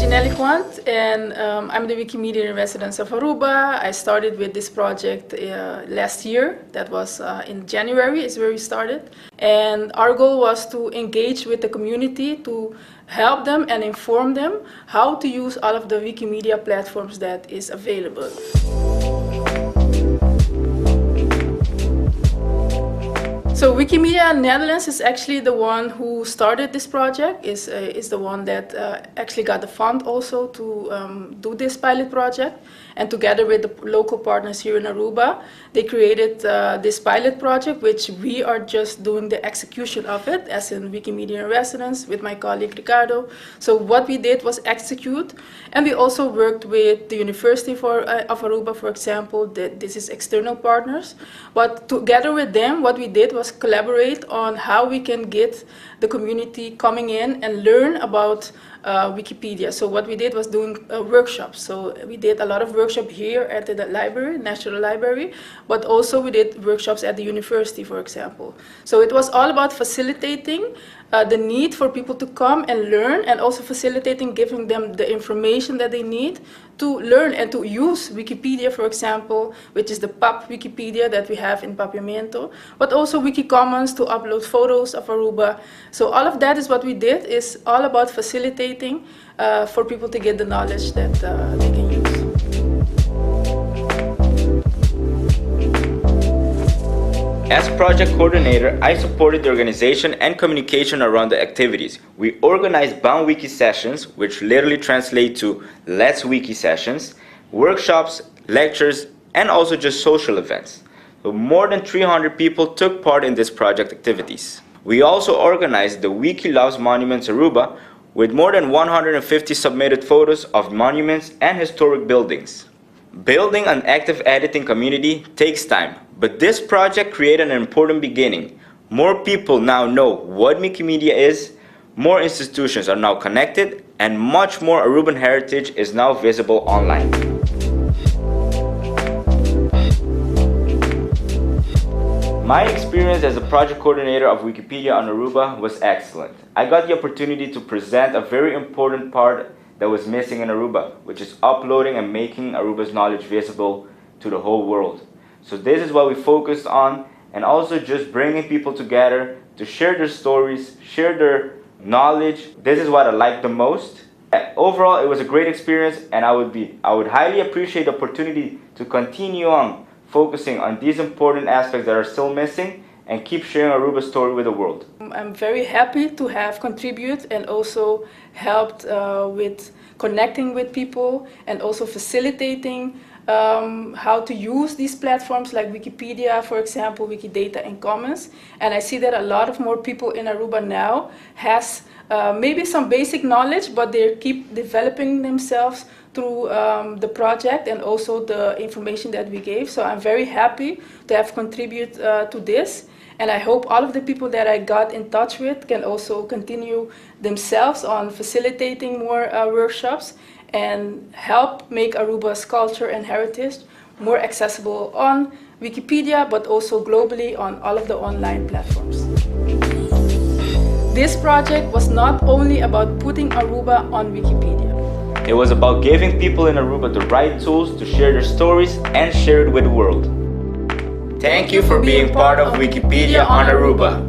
𝐩𝐢𝐥𝐨𝐿 and I'm the Wikimedia resident of Aruba. I started with this project last year. That was in January is where we started. And our goal was to engage with the community to help them and inform them how to use all of the Wikimedia platforms that is available. So Wikimedia Netherlands is actually the one who started this project, is the one that actually got the fund also to do this pilot project. And together with the local partners here in Aruba, they created this pilot project, which we are just doing the execution of it, as in Wikimedia in Residence with my colleague Ricardo. So what we did was execute, and we also worked with the University of Aruba, for example. This is external partners. But together with them, what we did was collaborate on how we can get the community coming in and learn about Wikipedia. So what we did was doing workshops. So we did a lot of workshops here at the library, National Library, but also we did workshops at the university, for example. So it was all about facilitating the need for people to come and learn, and also facilitating giving them the information that they need to learn and to use Wikipedia, for example, which is the PAP Wikipedia that we have in Papiamento, but also Wikicommons to upload photos of Aruba. So all of that is what we did, is all about facilitating for people to get the knowledge that they can use. As project coordinator, I supported the organization and communication around the activities. We organized bound wiki sessions, which literally translate to Let's Wiki sessions, workshops, lectures, and also just social events. So more than 300 people took part in this project activities. We also organized the Wiki Loves Monuments Aruba with more than 150 submitted photos of monuments and historic buildings. Building an active editing community takes time, but this project created an important beginning. More people now know what Wikimedia is, more institutions are now connected, and much more Aruban heritage is now visible online. My experience as a project coordinator of Wikipedia on Aruba was excellent. I got the opportunity to present a very important part that was missing in Aruba, which is uploading and making Aruba's knowledge visible to the whole world. So this is what we focused on, and also just bringing people together to share their stories, share their knowledge. This is what I like the most. Overall, it was a great experience, and I would highly appreciate the opportunity to continue on focusing on these important aspects that are still missing and keep sharing Aruba's story with the world. I'm very happy to have contributed and also helped with connecting with people and also facilitating how to use these platforms like Wikipedia, for example, Wikidata and Commons. And I see that a lot of more people in Aruba now has maybe some basic knowledge, but they keep developing themselves through the project and also the information that we gave. So I'm very happy to have contributed to this. And I hope all of the people that I got in touch with can also continue themselves on facilitating more workshops and help make Aruba's culture and heritage more accessible on Wikipedia, but also globally on all of the online platforms. This project was not only about putting Aruba on Wikipedia. It was about giving people in Aruba the right tools to share their stories and share it with the world. Thank you for being part of Wikipedia on Aruba.